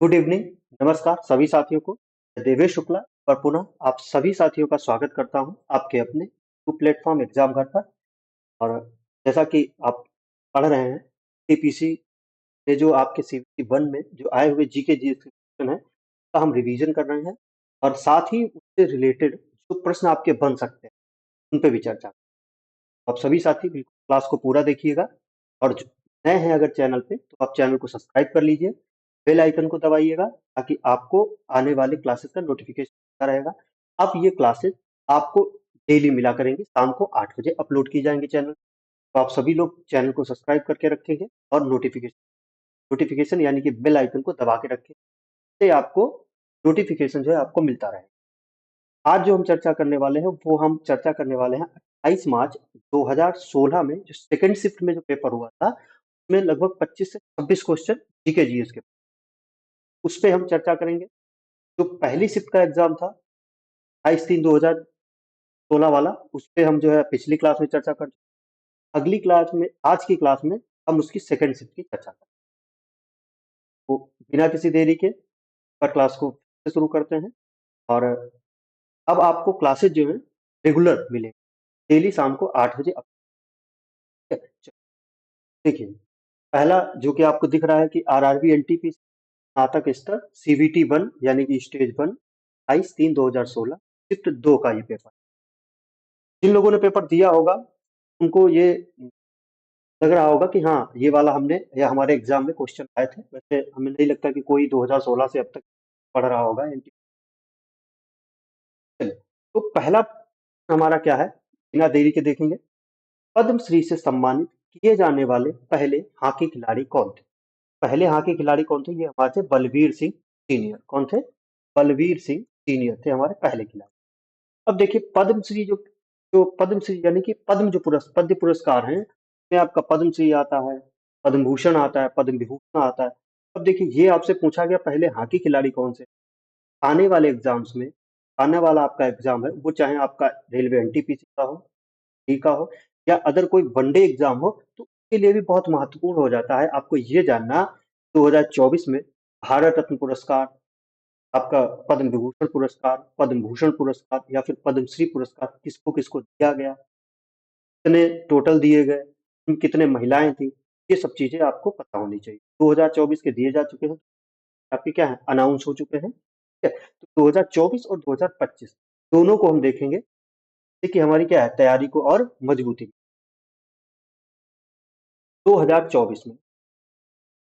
Good evening. नमस्कार सभी साथियों को। देवेश शुक्ला और पुनः आप सभी साथियों का स्वागत करता हूं आपके अपने प्लेटफॉर्म एग्जाम घर पर। और जैसा कि आप पढ़ रहे हैं, टीपीसी में जो आपके सीवीटी वन में जो आए हुए जीके जी क्वेश्चन है का हम रिवीजन कर रहे हैं और साथ ही उससे रिलेटेड जो प्रश्न आपके बन सकते हैं उन पे भी चर्चा। आप सभी साथी बिल्कुल क्लास को पूरा देखिएगा। और जो नए हैं अगर चैनल पे तो आप चैनल को सब्सक्राइब कर लीजिए, बेल आइकन को दबाइएगा ताकि आपको आने वाले क्लासेस का नोटिफिकेशन आता रहेगा। अब ये क्लासेस आपको डेली मिला करेंगी, शाम को 8 बजे अपलोड की जाएंगी चैनल। तो आप सभी लोग चैनल को सब्सक्राइब करके रखेंगे और नोटिफिकेशन नोटिफिकेशन यानी कि बेल आइकन को दबा के रखें, इससे आपको नोटिफिकेशन जो है आपको मिलता रहेगा। आज जो हम चर्चा करने वाले हैं वो हम चर्चा करने वाले हैं 28 मार्च 2016 में जो सेकंड शिफ्ट में जो पेपर हुआ था उसमें लगभग 25 से 26 क्वेश्चन जीके जीएस के उस पे हम चर्चा करेंगे। जो पहली शिफ्ट का एग्जाम था 28/3/2016 वाला, उस पे हम जो है पिछली क्लास में चर्चा कर चुके। अगली क्लास में, आज की क्लास में हम उसकी सेकंड शिफ्ट की चर्चा करें। तो बिना किसी देरी के पर क्लास को फिर से शुरू करते हैं। और अब आपको क्लासेस जो है रेगुलर मिलेंगे डेली शाम को 8 बजे। देखिए, पहला जो कि आपको दिख रहा है कि आरआरबी एनटीपी स्नातक स्तर सीवीटी वन यानी कि स्टेज वन 22/3/2016 शिफ्ट 2 का ये पेपर। जिन लोगों ने पेपर दिया होगा उनको ये लग रहा होगा कि हाँ ये वाला हमने या हमारे एग्जाम में क्वेश्चन आए थे। वैसे हमें नहीं लगता कि कोई 2016 से अब तक पढ़ रहा होगा एनटीपी। तो पहला हमारा क्या है, बिना देरी के देखेंगे। पद्मश्री से सम्मानित किए जाने वाले पहले हॉकी खिलाड़ी कौन थे? पहले हॉकी खिलाड़ी कौन थे? ये हमारे थे बलवीर सिंह सीनियर। कौन थे? बलवीर सिंह सीनियर थे हमारे पहले खिलाड़ी। अब देखिए, पद्मश्री जो जो पद्मश्री यानी कि पद्म जो पद्य पुरस्कार हैं उसमें आपका पद्मश्री आता है, पद्म भूषण आता है, पद्म विभूषण आता है। अब देखिए, ये आपसे पूछा गया पहले हॉकी खिलाड़ी कौन से। आने वाले एग्जाम्स में, आने वाला आपका एग्जाम है वो चाहे आपका रेलवे एनटीपीसी का हो, डी का हो या अदर कोई वनडे एग्जाम हो, तो उसके लिए भी बहुत महत्वपूर्ण हो जाता है आपको ये जानना 2024 में भारत रत्न पुरस्कार, आपका पद्म विभूषण पुरस्कार, पद्म भूषण पुरस्कार या फिर पद्मश्री पुरस्कार किसको किसको दिया गया, कितने टोटल दिए गए, उनमें कितने महिलाएं थी, ये सब चीजें आपको पता होनी चाहिए। 2024 के दिए जा चुके हैं, आपके क्या है अनाउंस हो चुके हैं, ठीक है। तो 2024 और 2025 दोनों को हम देखेंगे, देखिए हमारी क्या है तैयारी को और मजबूती। 2024 में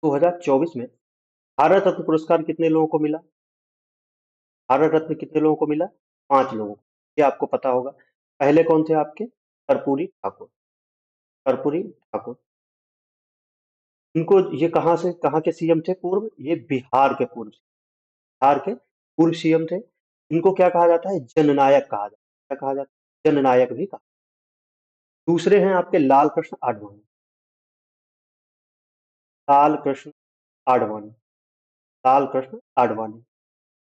2024 में भारत रत्न पुरस्कार कितने लोगों को मिला? भारत रत्न कितने लोगों को मिला? 5 लोगों को। ये आपको पता होगा। पहले कौन थे आपके? कर्पूरी ठाकुर। कर्पूरी ठाकुर, इनको ये कहाँ के सीएम थे पूर्व? ये बिहार के पूर्व, बिहार के पूर्व सीएम थे। इनको क्या कहा जाता है? जननायक कहा जाता है। क्या कहा जाता है? जननायक भी कहा। दूसरे हैं आपके लाल कृष्ण आडवाणी। लाल कृष्ण आडवाणी, लाल कृष्ण आडवाणी,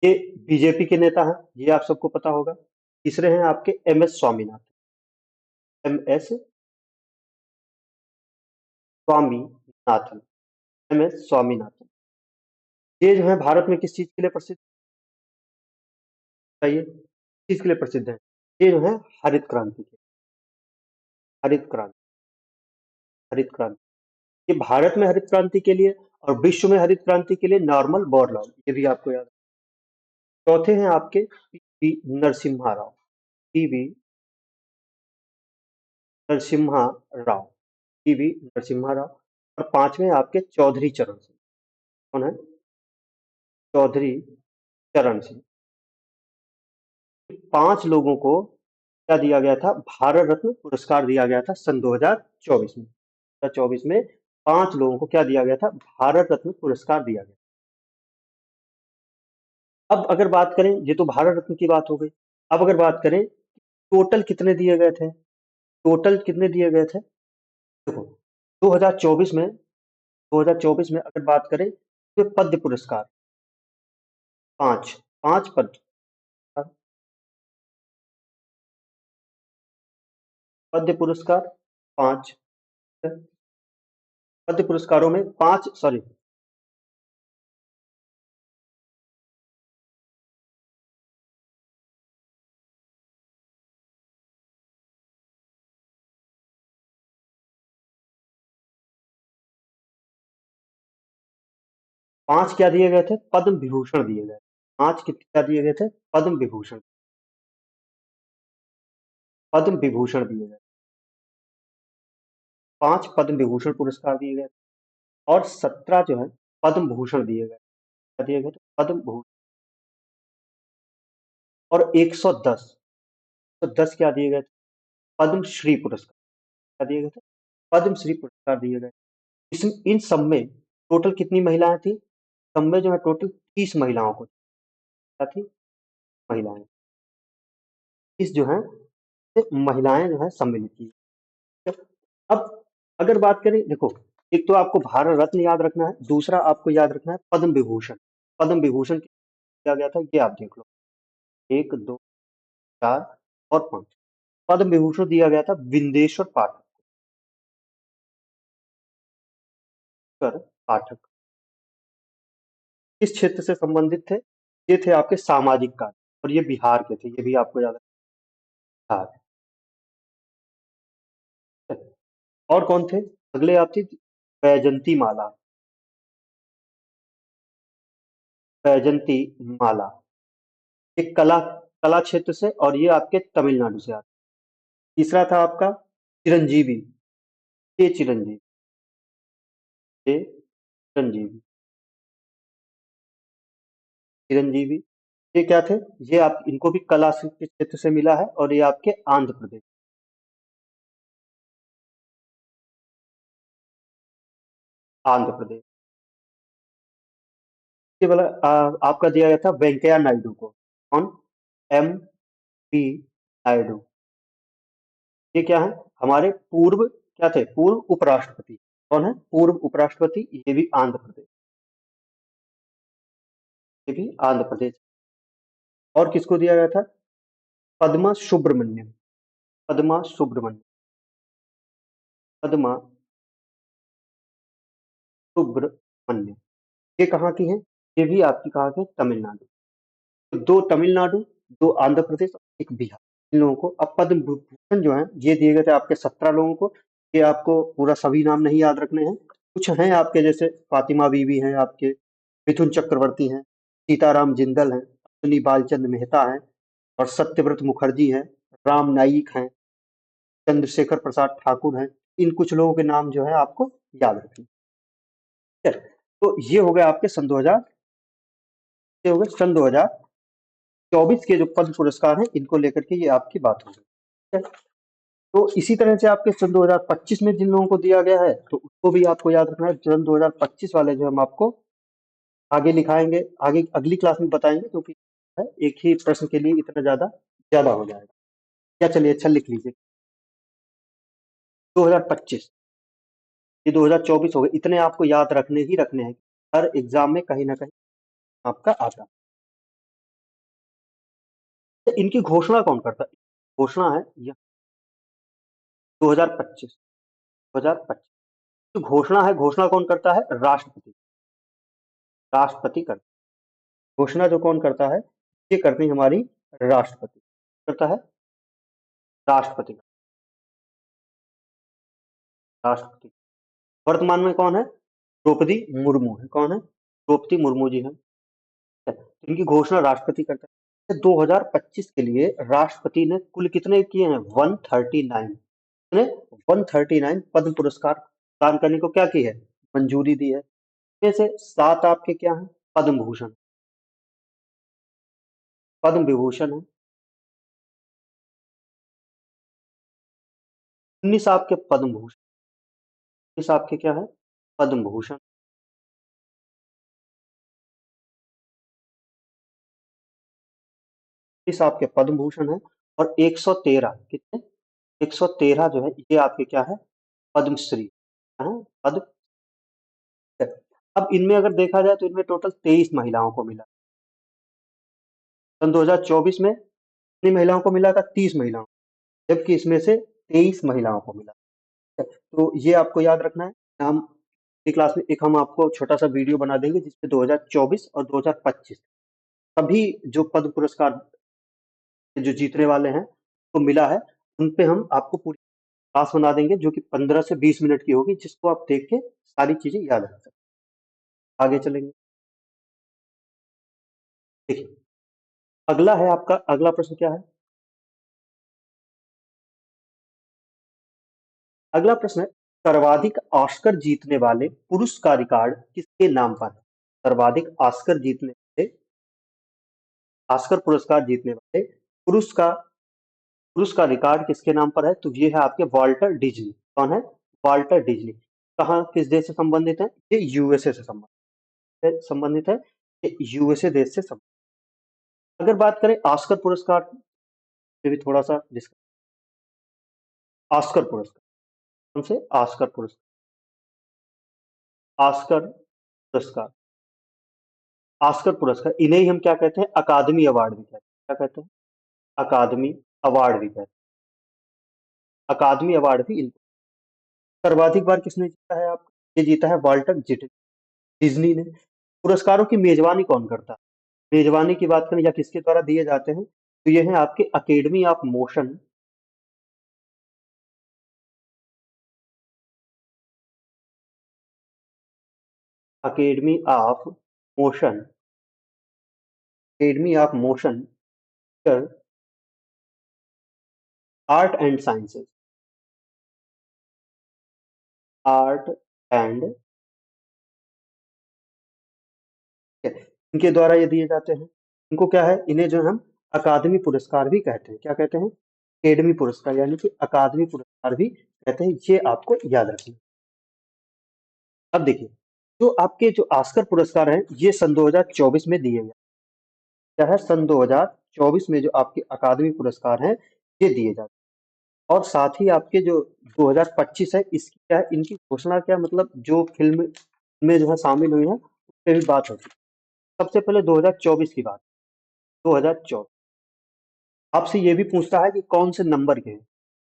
ये बीजेपी के नेता हैं, ये आप सबको पता होगा। तीसरे हैं आपके M S Swaminathan. M S Swaminathan, M S Swaminathan. ये जो है भारत में किस चीज के लिए प्रसिद्ध है? ये चीज के लिए प्रसिद्ध है? ये जो है हरित क्रांति के, हरित क्रांति, हरित क्रांति। ये भारत में हरित क्रांति के लिए और विश्व में हरित क्रांति के लिए नॉर्मल बोरलॉग, ये भी आपको याद है। चौथे हैं आपके PV Narasimha Rao, PV Narasimha Rao, PV Narasimha Rao. और पांचवें आपके चौधरी चरण सिंह। कौन है? चौधरी चरण सिंह। 5 लोगों को क्या दिया गया था? भारत रत्न पुरस्कार दिया गया था सन 2024 में। 2024 में 5 लोगों को क्या दिया गया था? भारत रत्न पुरस्कार दिया गया। अब अगर बात करें, ये तो भारत रत्न की बात हो गई। अब अगर बात करें टोटल कितने दिए गए थे, टोटल कितने दिए गए थे, देखो 2024 में, 2024 में अगर बात करें तो पद्म पुरस्कार 5, 5 पद्म, पद्म पुरस्कार 5, पद्म पुरस्कारों में 5, सॉरी 5 क्या दिए गए थे? पद्म विभूषण दिए गए। 5 क्या दिए गए थे? पद्म विभूषण। पद्म विभूषण दिए गए। 5 पद्म विभूषण पुरस्कार दिए गए और 17 जो है पद्म भूषण दिए गए। क्या दिए गए थे? पद्म भूषण। और 110 क्या दिए गए थे? पद्म श्री पुरस्कार। क्या दिए गए थे? पद्म श्री पुरस्कार दिए गए। इस इन सब में टोटल कितनी महिलाएं थी? सब में जो है टोटल 30 महिलाओं को। क्या थी? महिलाएं। इस जो है ये महिलाएं जो है सम्मिलित की। अब अगर बात करें, देखो, एक तो आपको भारत रत्न याद रखना है, दूसरा आपको याद रखना है पद्म विभूषण। पद्म विभूषण किया गया था, ये आप देख लो। 1 2 4 और 5। पद्म विभूषण दिया गया था विंदेश्वर पाठक। किस क्षेत्र से संबंधित थे? ये थे आपके सामाजिक कार्य, और ये बिहार के थे, ये भी आपको याद रखना है। और कौन थे? अगले आप थी बैजंती माला। बैजंती माला, ये कला कला क्षेत्र से, और ये आपके तमिलनाडु से आता है। तीसरा था आपका चिरंजीवी। ये चिरंजीवी। ये चिरंजीवी। चिरंजीवी, ये क्या थे? ये आप इनको भी कला के क्षेत्र से मिला है, और ये आपके आंध्र प्रदेश। आंध्र प्रदेश। ये वाला आपका दिया गया था वेंकैया नायडू को। कौन? M P Naidu. ये क्या है? हमारे पूर्व क्या थे? पूर्व उपराष्ट्रपति। कौन है पूर्व उपराष्ट्रपति? ये भी आंध्र प्रदेश। ये भी आंध्र प्रदेश। और किसको दिया गया था? पद्मा सुब्रमण्यम। पद्मा सुब्रमण्यम। पद्मा सुब्रमण्यम। ये कहाँ की है? ये भी आपकी कहाँ की? तमिलनाडु। तो 2 तमिलनाडु, 2 आंध्र प्रदेश, एक बिहार। इन लोगों को अब पद्म भूषण जो है ये दिए गए थे आपके 17 लोगों को। ये आपको पूरा सभी नाम नहीं याद रखने हैं। कुछ हैं आपके, जैसे फातिमा बीवी हैं आपके, मिथुन चक्रवर्ती हैं, सीताराम जिंदल हैं, अश्विनी बालचंद मेहता हैं, और सत्यव्रत मुखर्जी हैं, राम नाईक हैं, चंद्रशेखर प्रसाद ठाकुर हैं। इन कुछ लोगों के नाम जो है आपको याद रखने। ठीक है? तो ये हो गया आपके सन 2000, ये हो गए सन 2024 के जो पद्म पुरस्कार हैं, इनको लेकर के ये आपकी बात हो गई। ठीक है? तो इसी तरह से आपके सन 2025 में जिन लोगों को दिया गया है, तो उसको भी आपको याद रखना है। सन 2025 वाले जो हम आपको आगे लिखाएंगे, आगे अगली क्लास में बताएंगे, क्योंकि एक ही प्रश्न के लिए इतना ज्यादा ज्यादा हो जाएगा। या चलिए, अच्छा लिख लीजिए 2025। ये 2024 हो गए। इतने आपको याद रखने ही रखने हैं, हर एग्जाम में कहीं ना कहीं आपका आता है। इनकी घोषणा कौन करता है? घोषणा है यह 2025। 2025 जो घोषणा है, घोषणा कौन करता है? राष्ट्रपति। राष्ट्रपति करता है घोषणा। जो कौन करता है? ये करती है हमारी राष्ट्रपति। करता है राष्ट्रपति। राष्ट्रपति। वर्तमान में कौन है? द्रौपदी मुर्मू है। कौन है? द्रौपदी मुर्मू जी है। तो इनकी घोषणा राष्ट्रपति करता है। 2025 के लिए राष्ट्रपति ने कुल कितने किए हैं? 139। ने 139 पद्म पुरस्कार प्रदान करने को क्या की है? मंजूरी दी है। इनमें से 7 आपके क्या हैं? पद्म भूषण, पद्म विभूषण है। 19 आपके पद्म भूषण। 19 आपके क्या है? पद्म भूषण। 19 आपके पद्म भूषण है। और 113 कितने? 113 जो है ये आपके क्या है? पद्मश्री है। पद्म। अब इनमें अगर देखा जाए तो इनमें टोटल 23 महिलाओं को मिला। सन 2024 में कितनी महिलाओं को मिला था? 30 महिलाओं, जबकि इसमें से 23 महिलाओं को मिला। तो ये आपको याद रखना है। हम अगली क्लास में एक हम आपको छोटा सा वीडियो बना देंगे, जिसमें 2024 और 2025 सभी जो पद्म पुरस्कार जो जीतने वाले हैं को मिला है, उन पे हम आपको पूरी क्लास बना देंगे, जो कि 15 से 20 मिनट की होगी, जिसको आप देख के सारी चीजें याद रख सकते हैं। आगे चलेंगे। देखिए, अगला है आपका, अगला प्रश्न क्या है? अगला प्रश्न है, सर्वाधिक ऑस्कर जीतने वाले पुरुष का रिकॉर्ड किसके नाम पर है? सर्वाधिक ऑस्कर जीतने वाले, ऑस्कर पुरस्कार जीतने वाले पुरुष का पुरुष का रिकॉर्ड किसके नाम पर है? तो ये है आपके वॉल्टर डिज्नी। कौन है? Walter Disney. कहाँ, किस देश से संबंधित है? ये यूएसए से संबंधित है। ये यूएसए देश से संबंधित। अगर बात करें ऑस्कर पुरस्कार पे भी थोड़ा सा डिस्कस। ऑस्कर पुरस्कार, कौन से? ऑस्कर पुरस्कार, ऑस्कर पुरस्कार, ऑस्कर पुरस्कार, इन्हें ही हम क्या कहते हैं? अकादमी अवार्ड भी कहते हैं। क्या कहते हैं? अकादमी अवार्ड भी कहते हैं। अकादमी अवार्ड भी सर्वाधिक बार किसने जीता है आपका? ये जीता है वॉल्टर डिज्नी ने। पुरस्कारों की मेजबानी कौन करता है? मेजबानी की बात करें या किसके द्वारा दिए जाते हैं, तो ये है आपके academy of motion, academy of motion, academy of motion art and sciences, art and, इनके द्वारा ये दिए जाते हैं। इनको क्या है, इन्हें जो हम अकादमी पुरस्कार भी कहते हैं। क्या कहते हैं? अकेडमी पुरस्कार, यानी कि अकादमी पुरस्कार भी कहते हैं। ये आपको याद रखना। अब देखिए, जो आपके जो ऑस्कर पुरस्कार हैं, ये सन 2024 में दिए गए। क्या है? सन 2024 में जो आपके अकादमी पुरस्कार हैं, ये दिए जाते हैं। और साथ ही आपके जो 2025 है, इसकी क्या है, इनकी घोषणा क्या, मतलब जो फिल्म में जो है शामिल हुई है, उस पर भी बात होती है। सबसे पहले 2024 की बात। 2024 आपसे ये भी पूछता है कि कौन से नंबर के हैं।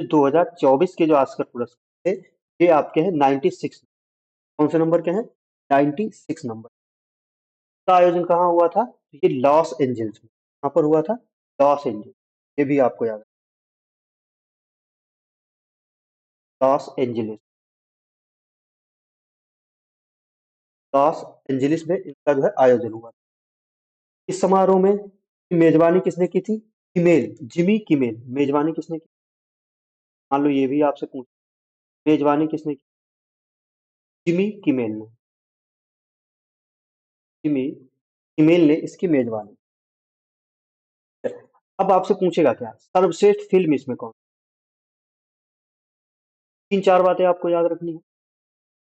तो 2024 के जो ऑस्कर पुरस्कार थे, ये आपके हैं 96। कौन से नंबर के हैं? 96 नंबर का। आयोजन कहाँ हुआ था? तो ये लॉस एंजल्स में। कहाँ पर हुआ था? Los Angeles. ये भी आपको याद है, लॉस एंजलिस। लॉस एंजलिस में इनका जो है आयोजन हुआ था। इस समारोह में मेजबानी किसने की थी? Kimmel, Jimmy Kimmel. मेजबानी किसने की? मान लो ये भी आपसे पूछ, मेजबानी किसने की? जिमी किमेल ने। जिमी किमेल ने इसकी मेजबानी। अब आपसे पूछेगा क्या, सर्वश्रेष्ठ फिल्म इसमें कौन? तीन चार बातें आपको याद रखनी है।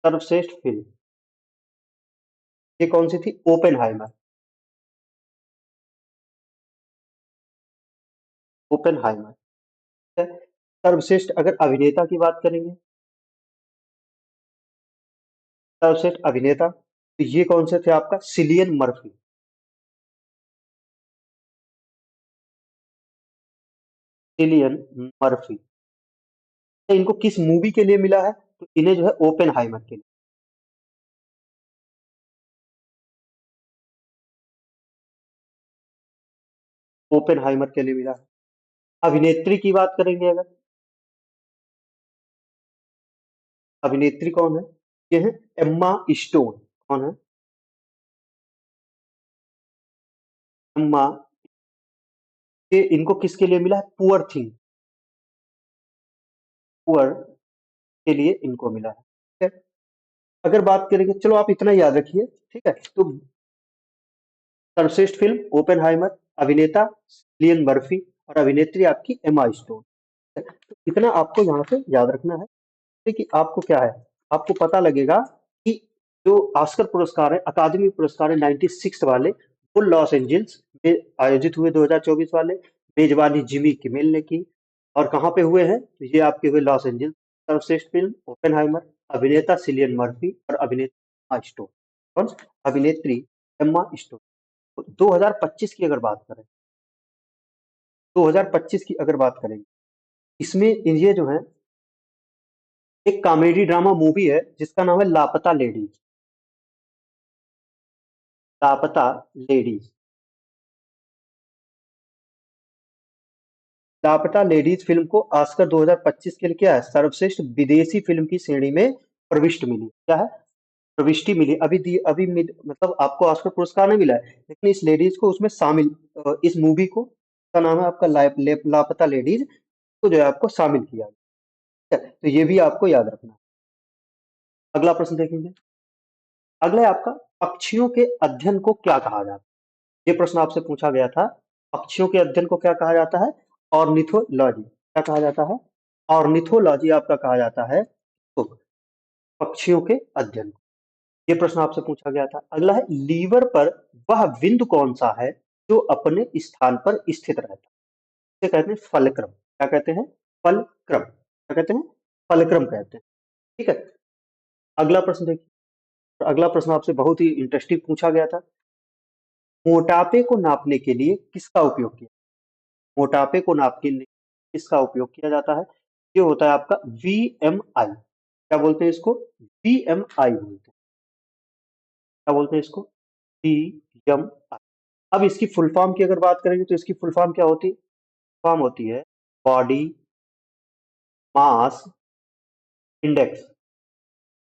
सर्वश्रेष्ठ फिल्म ये कौन सी थी? ओपेनहाइमर। ओपेनहाइमर। ठीक है? सर्वश्रेष्ठ अगर अभिनेता की बात करेंगे, सर्वश्रेष्ठ अभिनेता, तो ये कौन से थे आपका? Cillian Murphy. Cillian Murphy. इनको किस मूवी के लिए मिला है? तो इन्हें जो है ओपेनहाइमर के लिए, ओपेनहाइमर के लिए मिला है। अभिनेत्री की बात करेंगे अगर, अभिनेत्री कौन है? ये है एम्मा स्टोन। कौन है? एम्मा। ये इनको किसके लिए मिला है? पुअर थिंग, पुअर के लिए इनको मिला है। ठीक है? अगर बात करेंगे, चलो आप इतना याद रखिए। ठीक है? तो सर्वश्रेष्ठ फिल्म ओपेनहाइमर, अभिनेता लियन मर्फी, और अभिनेत्री आपकी एमा स्टोन। तो इतना आपको यहाँ से याद रखना है। कि आपको क्या है, आपको पता लगेगा कि जो ऑस्कर पुरस्कार है, अकादमी पुरस्कार है 96 वाले, वो लॉस एंजल्स में आयोजित हुए 2024 वाले। मेजबानी जिमी किमेल ने की। और कहाँ पे हुए हैं? तो ये आपके हुए लॉस एंजल्स। सर्वश्रेष्ठ फिल्म ओपेनहाइमर, अभिनेता सिलियन मर्फी, और अभिनेत्री एम्मा स्टोन। कौन? अभिनेत्री एम्मा स्टोन। 2025 की अगर बात करें, 2025 की अगर बात करें, इसमें ये जो है एक कॉमेडी ड्रामा मूवी है जिसका नाम है लापता लेडीज। लापता लेडीज। लापता लेडीज फिल्म को ऑस्कर 2025 के लिए क्या है, सर्वश्रेष्ठ विदेशी फिल्म की श्रेणी में प्रविष्ट मिली। क्या है? प्रविष्टि मिली, मतलब आपको ऑस्कर पुरस्कार नहीं मिला है, लेकिन इस लेडीज को उसमें शामिल, इस मूवी को का नाम है आपका लापता लेडीज, को जो है आपको शामिल किया गया। ठीक है, तो ये भी आपको याद रखना है। अगला प्रश्न देखेंगे। अगला है आपका, पक्षियों के अध्ययन को क्या कहा जाता है? ये प्रश्न आपसे पूछा गया था। पक्षियों के अध्ययन को क्या कहा जाता है? ऑर्निथोलॉजी। क्या कहा जाता है? ऑर्निथोलॉजी आपका कहा जाता है, तो पक्षियों के अध्ययन को। ये प्रश्न आपसे पूछा गया था। अगला है, लीवर पर वह बिंदु कौन सा है जो अपने स्थान पर स्थित रहता है? इसे कहते हैं फलक्रम। क्या कहते हैं? फलक्रम। क्या कहते हैं? फलक्रम कहते हैं। ठीक है। अगला प्रश्न देखिए। अगला प्रश्न आपसे बहुत ही इंटरेस्टिंग पूछा गया था। मोटापे को नापने के लिए किसका उपयोग किया? मोटापे को नापने के लिए किसका उपयोग किया जाता है? ये होता है आपका VMI। क्या बोलते हैं इसको? VMI बोलते हैं। क्या बोलते हैं इसको? VMI। अब इसकी फुल फॉर्म की अगर बात करेंगे तो इसकी फुल फॉर्म क्या होती है? फॉर्म होती है body mass index.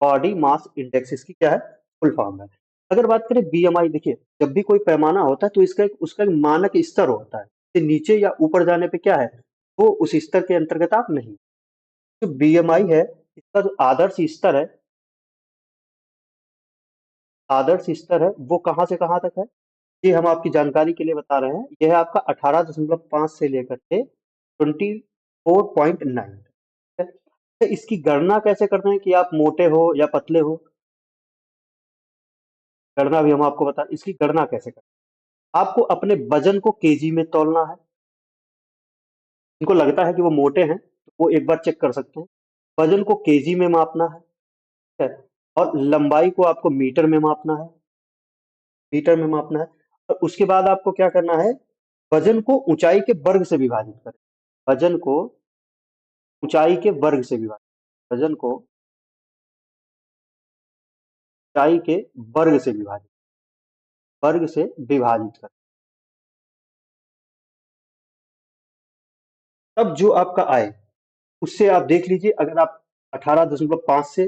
Body mass index इसकी क्या है? फुल फॉर्म है। अगर बात करें बीएमआई, देखिए जब भी कोई पैमाना होता है तो उसका एक मानक स्तर होता है। इससे नीचे या ऊपर जाने पे क्या है, वो उस स्तर के अंतर्गत आप नहीं। जो बीएमआई है, इसका जो आदर्श स्तर है वो कहाँ से कहाँ तक है, ये हम आपकी जानकारी के लिए बता रहे हैं। यह है आपका 18.5 से लेकर के 24.9। तो इसकी गणना कैसे करते हैं कि आप मोटे हो या पतले हो, गणना भी हम आपको बता, इसकी गणना कैसे करते हैं। आपको अपने वजन को केजी में तौलना है। इनको लगता है कि वो मोटे हैं तो वो एक बार चेक कर सकते हैं। वजन को केजी में मापना है। ठीक है? और लंबाई को आपको मीटर में मापना है। मीटर में मापना है। और उसके बाद आपको क्या करना है, वजन को ऊंचाई के वर्ग से विभाजित करें। वजन को ऊंचाई के वर्ग से विभाजित, वजन को ऊंचाई के वर्ग से विभाजित करें। तब जो आपका आए, उससे आप देख लीजिए। अगर आप 18.5 से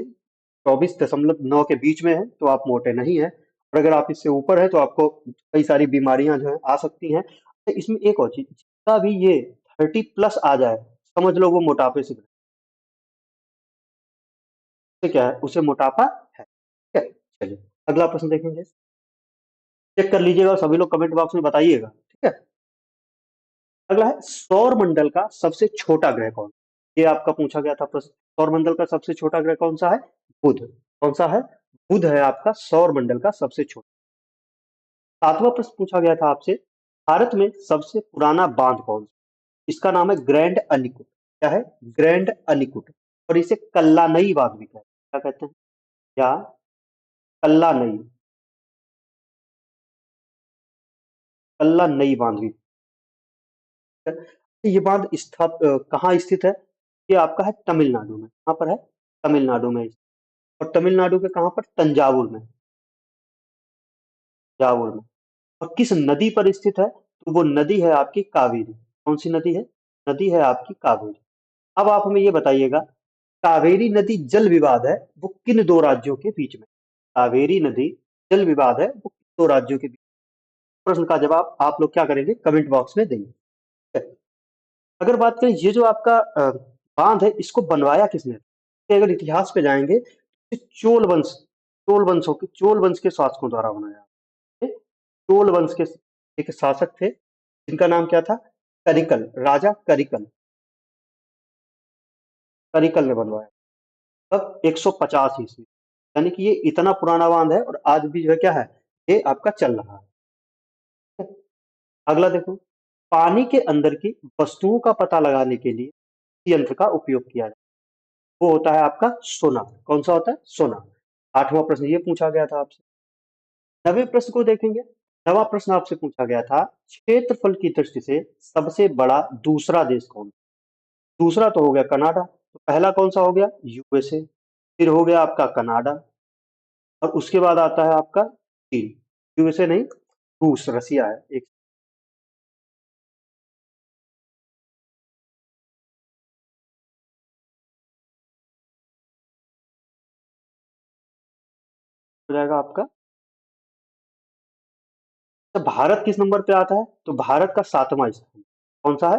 24.9 के बीच में है तो आप मोटे नहीं हैं, और अगर आप इससे ऊपर है तो आपको कई सारी बीमारियां जो है आ सकती हैं। तो इसमें एक और चीज, जितना भी ये 30+ आ जाए, समझ लो वो मोटापे से क्या है, उसे मोटापा है। ठीक है, चलिए अगला प्रश्न देखेंगे। चेक कर लीजिएगा और सभी लोग कमेंट बॉक्स में बताइएगा। ठीक है। अगला है, सौर मंडल का सबसे छोटा ग्रह कौन? ये आपका पूछा गया था प्रश्न। सौर मंडल का सबसे छोटा ग्रह कौन सा है? बुध। कौन सा है? बुध है आपका सौर मंडल का सबसे छोटा। सातवां प्रश्न पूछा गया था आपसे, भारत में सबसे पुराना बांध कौन सा? इसका नाम है ग्रैंड अनिकुट। क्या है? ग्रैंड अनिकुट। और इसे कल्लानई बांध भी कहते हैं। क्या कहते हैं? या कल्लानई, कल्लानई बांध भी। ये बांध कहाँ स्थित है? ये आपका है तमिलनाडु में। कहाँ पर है? तमिलनाडु में। और तमिलनाडु के कहाँ पर? तंजावुर में। तंजावुर में। और किस नदी पर स्थित है? तो वो नदी है आपकी कावेरी। कौन सी नदी है? नदी है आपकी कावेरी। अब आप हमें ये बताइएगा, कावेरी नदी जल विवाद है वो किन दो राज्यों के बीच में? कावेरी नदी जल विवाद है वो किन दो राज्यों के बीच? प्रश्न का जवाब आप लोग क्या करेंगे, कमेंट बॉक्स में देंगे। ठीक है? अगर बात करें ये जो आपका बांध है, इसको बनवाया किसने था? अगर इतिहास पे जाएंगे तो चोल वंश के शासकों द्वारा बनाया। ठीक? चोल वंश के एक शासक थे जिनका नाम क्या था? करिकल, राजा करिकल। करिकल ने बनवाया तब 150 ईस्वी। यानी कि ये इतना पुराना बांध है और आज भी जो है क्या है, ये आपका चल रहा है। अगला देखो, पानी के अंदर की वस्तुओं का पता लगाने के लिए यंत्र का उपयोग किया जाता है, वो होता है आपका सोनार। कौन सा होता है? सोनार। 8वां प्रश्न ये पूछा गया था आपसे। 9वें प्रश्न को देखेंगे। 9वां प्रश्न आपसे पूछा गया था, क्षेत्रफल की दृष्टि से सबसे बड़ा दूसरा देश कौन? दूसरा तो हो गया कनाडा, तो पहला कौन सा हो गया? यूएसए। फिर हो गया आपका कनाडा, और उसके बाद आता है आपका चीन। यूएसए नहीं, रूस, रसिया है एक। हो जाएगा आपका। तो भारत किस नंबर पे आता है? तो भारत का 7वां स्थान। कौन सा है?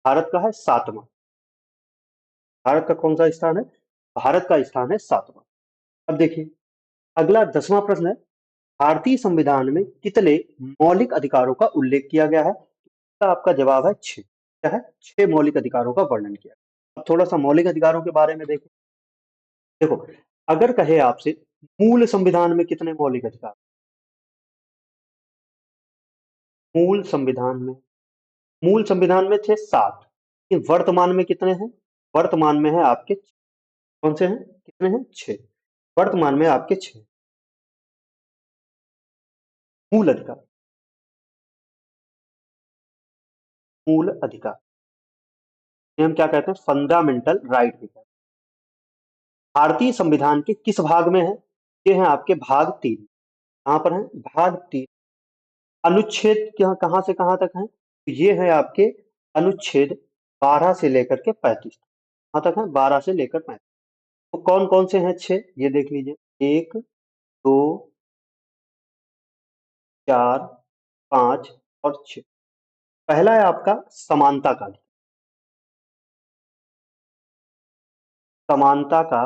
भारत का है 7वां। भारत का कौन सा स्थान है? भारत का स्थान है 7वां। अब देखिए, अगला 10वां प्रश्न है, भारतीय संविधान में कितने मौलिक अधिकारों का उल्लेख किया गया है? इसका आपका जवाब है 6। क्या है? 6 मौलिक अधिकारों का वर्णन किया है। अब थोड़ा सा मौलिक अधिकारों के बारे में देखें। देखो, अगर कहे आपसे मूल संविधान में कितने मौलिक अधिकार? मूल संविधान में, मूल संविधान में थे 7। वर्तमान में कितने हैं? वर्तमान में है आपके, कौन से हैं? कितने हैं? 6। वर्तमान में आपके 6 मूल अधिकार। मूल अधिकार ये हम क्या कहते हैं? फंडामेंटल राइट भी कहते हैं। भारतीय संविधान के किस भाग में है? ये है आपके भाग 3। कहां पर है? भाग 3। अनुच्छेद कहां से कहां तक है? तो ये है आपके अनुच्छेद 12 से लेकर के 35। कहां तक है? 12 से लेकर 35। तो कौन कौन से हैं 6? ये देख लीजिए, 1, 2, 4, 5 और 6। पहला है आपका समानता का अधिकार। समानता का,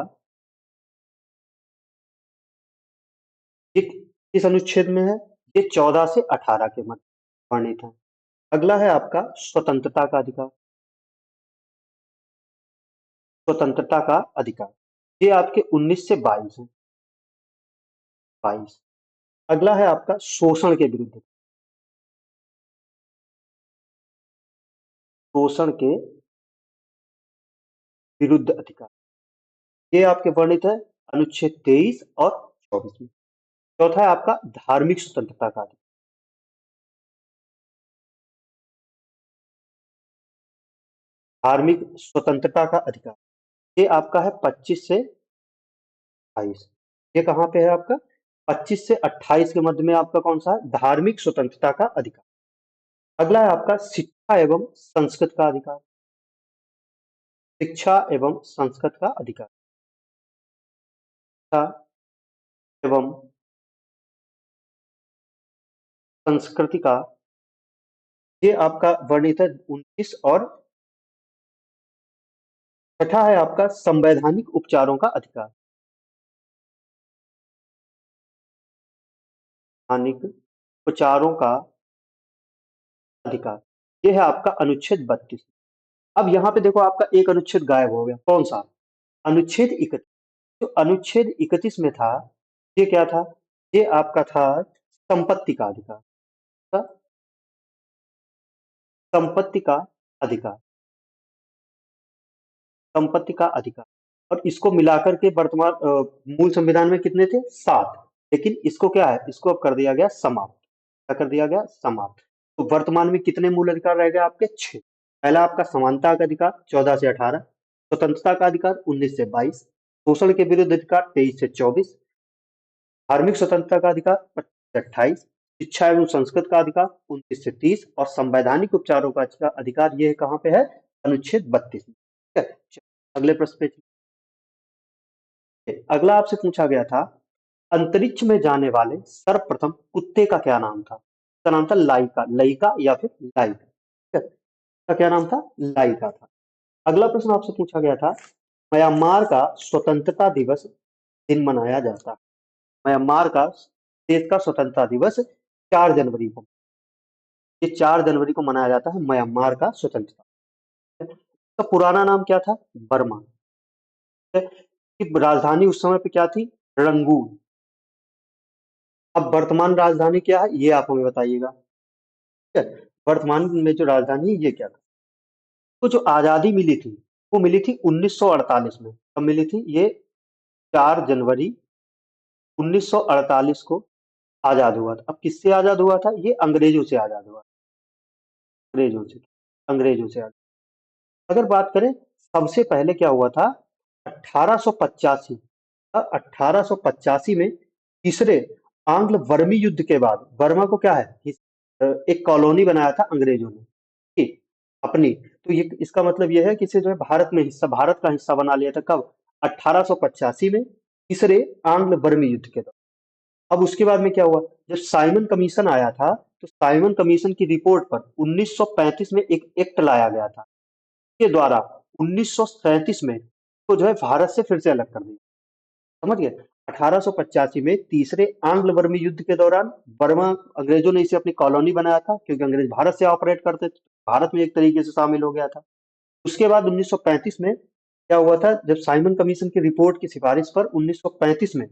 ये किस अनुच्छेद में है? ये 14 से 18 के मध्य वर्णित है। अगला है आपका स्वतंत्रता का अधिकार। स्वतंत्रता का अधिकार ये आपके 19 से 22 है। 22। अगला है आपका शोषण के विरुद्ध। शोषण के विरुद्ध अधिकार ये आपके वर्णित है अनुच्छेद 23 और 24 में। चौथा है आपका धार्मिक स्वतंत्रता का अधिकार। धार्मिक स्वतंत्रता का अधिकार ये आपका है 25 से 28। ये कहाँ पे है आपका? 25 से 28 के मध्य में आपका कौन सा है? धार्मिक स्वतंत्रता का अधिकार। अगला है आपका शिक्षा एवं संस्कृत का अधिकार। शिक्षा एवं संस्कृत का अधिकार। शिक्षा एवं संस्कृति का ये आपका वर्णित है 19 और छठा है आपका संवैधानिक उपचारों का अधिकार। संवैधानिक उपचारों का अधिकार ये है आपका अनुच्छेद 32। अब यहाँ पे देखो, आपका एक अनुच्छेद गायब हो गया। कौन सा? अनुच्छेद 31। जो अनुच्छेद 31 में था, ये क्या था? ये आपका था संपत्ति का अधिकार। था संपत्ति का अधिकार। संपत्ति का अधिकार। और इसको मिलाकर के वर्तमान मूल संविधान में कितने थे? 7। लेकिन इसको क्या है? इसको अब कर दिया गया समाप्त। क्या कर दिया गया? समाप्त। तो वर्तमान में कितने मूल अधिकार रह गए आपके? 6। पहला आपका समानता का अधिकार 14 से 18। स्वतंत्रता का अधिकार 19 से 22। शोषण के विरुद्ध अधिकार 23 से 24। धार्मिक स्वतंत्रता का अधिकार 25 से 28। शिक्षा एवं संस्कृत का अधिकार 29 से 30। और संवैधानिक उपचारों का अधिकार ये कहाँ पे है? अनुच्छेद 32 में। ठीक है, अगले प्रश्न पे चलिए। अगला आपसे पूछा गया था, अंतरिक्ष में जाने वाले सर्वप्रथम कुत्ते का क्या नाम था? उसका नाम था लाइका। लाइका या फिर लाइका। ठीक है, उसका क्या नाम था? लाइका था। अगला प्रश्न आपसे पूछा गया था, म्यांमार का स्वतंत्रता दिवस दिन मनाया जाता है। म्यांमार का देश का स्वतंत्रता दिवस 4 जनवरी को, ये 4 जनवरी को मनाया जाता है म्यांमार का स्वतंत्रता। इसका पुराना नाम क्या था? बर्मा। ठीक है, इसकी राजधानी उस समय पे क्या थी? रंगून। अब वर्तमान राजधानी क्या है? ये आप हमें बताइएगा। ठीक है, वर्तमान में जो राजधानी है ये क्या था? तो जो आजादी मिली थी, वो मिली थी 1948 में। कब मिली थी? ये 4 जनवरी 1948 को आजाद हुआ था। अब किससे आजाद हुआ था? ये अंग्रेजों से आजाद हुआ। अंग्रेजों से। अंग्रेजों से आजाद। अगर बात करें सबसे पहले क्या हुआ था, 1885। 1885 में तीसरे आंग्ल बर्मी युद्ध के बाद बर्मा को क्या है, एक कॉलोनी बनाया था अंग्रेजों ने, ठीक, अपनी। तो ये इसका मतलब यह है कि इसे जो है भारत में हिस्सा, भारत का हिस्सा बना लिया था। कब? 1885 में तीसरे आंग्ल बर्मी युद्ध के दौरान। अब उसके बाद में क्या हुआ, जब साइमन कमीशन आया था, तो साइमन कमीशन की रिपोर्ट पर 1935 में एक एक्ट लाया गया था, के द्वारा 1937 में तो जो है भारत से फिर से अलग कर दिया। समझ गए। 1885 में तीसरे आंग्ल बर्मी युद्ध के दौरान बर्मा, अंग्रेजों ने इसे अपनी कॉलोनी बनाया था, क्योंकि अंग्रेज भारत से ऑपरेट करते थे, भारत में एक तरीके से शामिल हो गया था। उसके बाद 1935 में क्या हुआ था, जब साइमन कमीशन की रिपोर्ट की सिफारिश पर 1935 में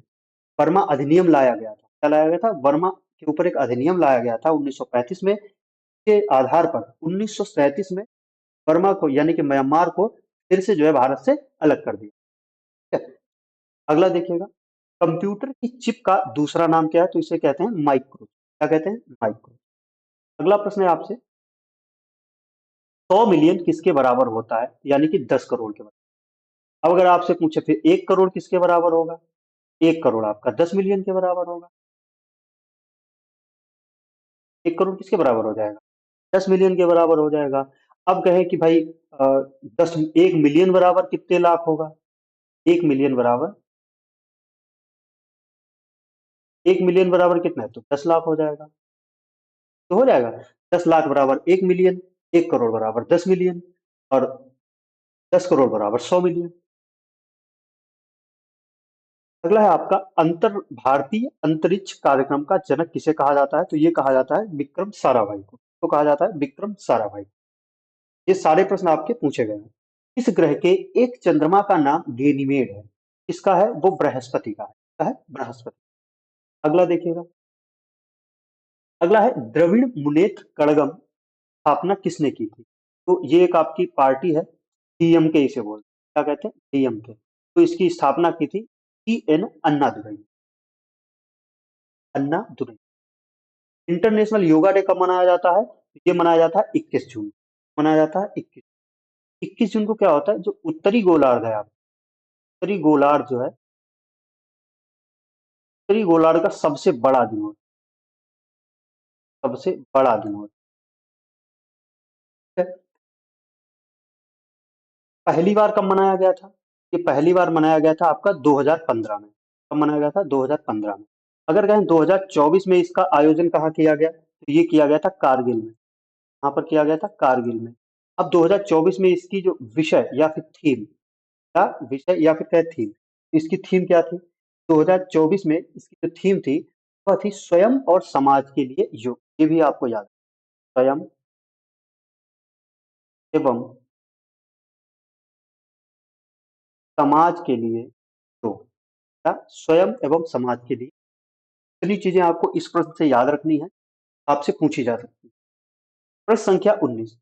बर्मा अधिनियम लाया गया था। क्या लाया गया था, बर्मा के ऊपर एक अधिनियम लाया गया था 1935 में, के आधार पर 1937 में बर्मा को यानी कि म्यांमार को फिर से जो है भारत से अलग कर दिया। ठीक है? अगला देखिएगा, कंप्यूटर की चिप का दूसरा नाम क्या है, तो इसे कहते हैं माइक्रो। क्या कहते हैं, माइक्रो। अगला प्रश्न है आपसे, 100 मिलियन किसके बराबर होता है, यानी कि 10 करोड़ के बराबर। अब अगर आपसे पूछे फिर 1 करोड़ किसके बराबर होगा, 1 करोड़ आपका 10 मिलियन के बराबर होगा। 1 करोड़ किसके बराबर हो जाएगा, 10 मिलियन के बराबर हो जाएगा। अब कहें कि भाई 1 मिलियन बराबर कितने लाख होगा, 1 मिलियन बराबर, 1 मिलियन बराबर कितना है, तो 10 लाख हो जाएगा। तो हो जाएगा 10 लाख बराबर 1 मिलियन, 1 करोड़ बराबर 10 मिलियन, और 10 करोड़ बराबर 100 मिलियन। अगला है आपका, अंतर भारतीय अंतरिक्ष कार्यक्रम का जनक किसे कहा जाता है, तो ये कहा जाता है विक्रम साराभाई को। तो कहा जाता है विक्रम साराभाई। ये सारे प्रश्न आपके पूछे गए हैं। इस ग्रह के एक चंद्रमा का नाम गेनीमेड है, किसका है, वो बृहस्पति का है। क्या है, बृहस्पति। अगला देखिएगा, अगला है द्रविड़ मुनेत्र कड़गम स्थापना किसने की थी, तो ये एक आपकी पार्टी है, डीएमके इसे बोलते हैं। क्या कहते हैं, डीएमके। तो इसकी स्थापना की थी टी एन अन्ना दुरई। अन्ना दुरई। इंटरनेशनल योगा डे कब मनाया जाता है, ये मनाया जाता है 21 जून, मनाया जाता है 21 जून को। क्या होता है, जो उत्तरी गोलार्ध है, आप उत्तरी गोलार्ध जो है, उत्तरी गोलार्ध का सबसे बड़ा दिन होता है, सबसे बड़ा दिन होता है। पहली बार कब मनाया गया था, ये पहली बार मनाया गया था आपका 2015 में। कब मनाया गया था, 2015 में। अगर कहें 2024 में इसका आयोजन कहाँ किया गया, तो ये किया गया था कारगिल में। यहाँ पर किया गया था कारगिल में। अब 2024 में इसकी जो विषय या फिर थीम, या विषय या फिर क्या थीम, इसकी थीम क्या थी, 2024 में इसकी जो थीम थी वह थी स्वयं और समाज के लिए योग। ये भी आपको याद है, स्वयं एवं समाज के लिए योग, या स्वयं एवं समाज के लिए। इतनी चीजें आपको इस प्रश्न से याद रखनी है, आपसे पूछी जा सकती है। प्रश्न संख्या 19,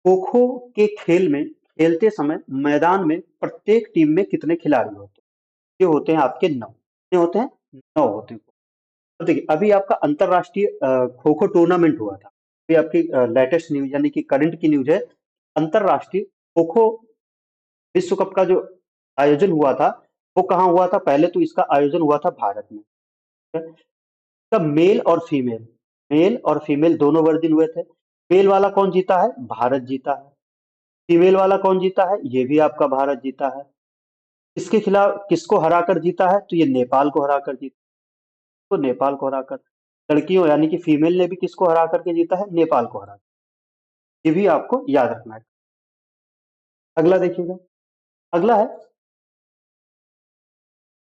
खो खो के खेल में खेलते समय मैदान में प्रत्येक टीम में कितने खिलाड़ी होते हैं, ये होते हैं आपके 9। कितने होते हैं, 9 होते हैं। तो देखिए, अभी आपका अंतरराष्ट्रीय खो खो टूर्नामेंट हुआ था। अभी आपकी लेटेस्ट न्यूज यानी कि करंट की न्यूज है, अंतरराष्ट्रीय खो खो विश्व कप का जो आयोजन हुआ था, वो कहाँ हुआ था, पहले तो इसका आयोजन हुआ था भारत में। ठीक है? तब मेल और फीमेल, मेल और फीमेल दोनों वर्जन हुए थे। मेल वाला कौन जीता है, भारत जीता है। फीमेल वाला कौन जीता है, ये भी आपका भारत जीता है। इसके खिलाफ किसको हराकर जीता है, तो ये नेपाल को हराकर जीता, तो नेपाल को हराकर। लड़कियों यानी कि फीमेल ने भी किसको हरा करके जीता है, नेपाल को हरा। ये भी आपको याद रखना है। अगला देखिएगा, अगला है,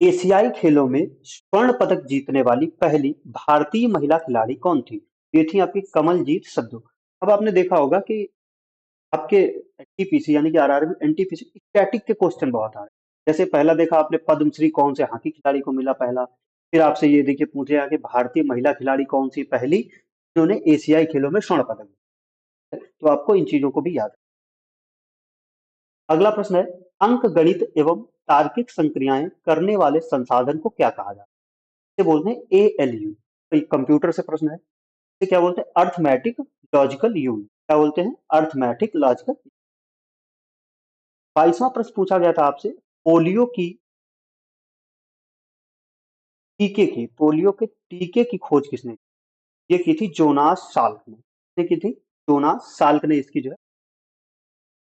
एशियाई खेलों में स्वर्ण पदक जीतने वाली पहली भारतीय महिला खिलाड़ी कौन थी, ये थी आपकी कमलजीत संधू। अब आपने देखा होगा कि आपके एनटीपीसी यानी कि आरआरबी एनटीपीसी स्टैटिक के क्वेश्चन बहुत आ रहे हैं। जैसे पहला देखा आपने, पद्मश्री कौन से हॉकी खिलाड़ी को मिला पहला। फिर आपसे ये देखिए पूछे गया कि भारतीय महिला खिलाड़ी कौन सी पहली जिन्होंने एशियाई खेलों में स्वर्ण पदक जीता। तो आपको इन चीजों को भी याद रखना। अगला प्रश्न है, अंक गणित एवं तार्किक संक्रियाएं करने वाले संसाधन को क्या कहा जाता है, इसे बोलते हैं एएलयू। तो ये कंप्यूटर से प्रश्न है, इसे क्या बोलते हैं, अर्थमेटिक लॉजिकल यूनिट। क्या बोलते हैं, अर्थमेटिक लॉजिकल। 22वां प्रश्न पूछा गया था आपसे, पोलियो की टीके की, पोलियो के टीके की खोज किसने की? ये की थी जोनास साल्क ने। किसने की थी, जोनास साल्क ने इसकी जो है।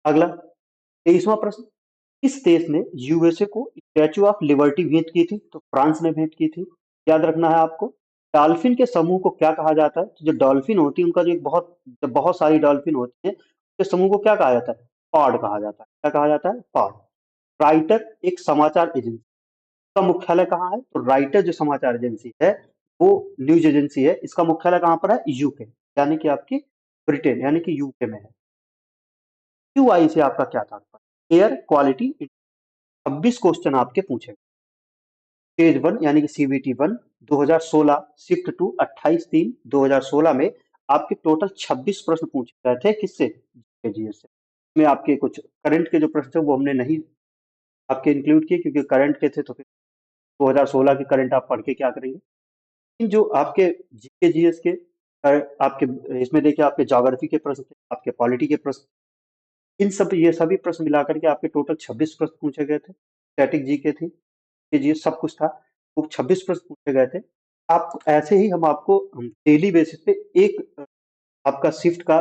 अगला 23वां प्रश्न, किस देश ने यूएसए को स्टैच्यू ऑफ लिबर्टी भेंट की थी, तो फ्रांस ने भेंट की थी। याद रखना है आपको। डॉल्फिन के समूह को क्या कहा जाता है? तो जो डॉल्फिन होती है उनका जो एक बहुत जब बहुत सारी डॉल्फिन होती है उसके समूह को क्या कहा जाता है? पॉड कहा जाता है। क्या कहा जाता है? पॉड। राइटर एक समाचार एजेंसी का मुख्यालय कहाँ है? तो राइटर जो समाचार एजेंसी है वो न्यूज एजेंसी है, इसका मुख्यालय कहाँ पर है? यूके, यानी कि आपकी ब्रिटेन यानी कि यूके में है। क्यूआई से आपका क्या तात्पर्य? Air quality. 26 क्वेश्चन आपके पूछे। स्टेज वन यानी कि सीबीटी वन 2016 शिफ्ट टू 28/3/2016 में आपके टोटल 26 प्रश्न पूछे गए थे। किससे? जीएस से। में आपके कुछ करंट के जो प्रश्न थे वो हमने नहीं आपके इंक्लूड किए क्योंकि करंट के थे, तो फिर 2016 के करंट आप पढ़ के क्या करेंगे। लेकिन जो आपके जीके जीएस के आपके इसमें देखिए आपके ज्योग्राफी के प्रश्न थे, आपके पॉलिटी के प्रश्न, इन सब ये सभी प्रश्न मिलाकर के आपके टोटल 26 प्रश्न पूछे गए थे। स्टैटिक जीके थी, ये सब कुछ था, वो 26 प्रश्न पूछे गए थे। आप ऐसे ही हम आपको डेली बेसिस पे एक आपका शिफ्ट का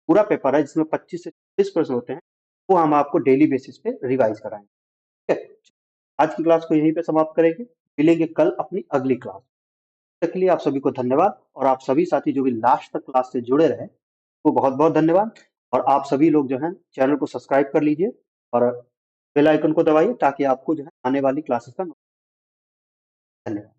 पूरा पेपर है जिसमें 25 से 30 प्रश्न होते हैं, वो हम आपको डेली बेसिस पे रिवाइज कराएंगे। ठीक है, आज की क्लास को यहीं पे समाप्त करेंगे। मिलेंगे कल अपनी अगली क्लास। तक के लिए आप सभी को धन्यवाद, और आप सभी साथी जो भी लास्ट तक क्लास से जुड़े रहे वो बहुत बहुत धन्यवाद। और आप सभी लोग जो है चैनल को सब्सक्राइब कर लीजिए और बेल आइकन को दबाइए ताकि आपको जो है आने वाली क्लासेस का धन्यवाद।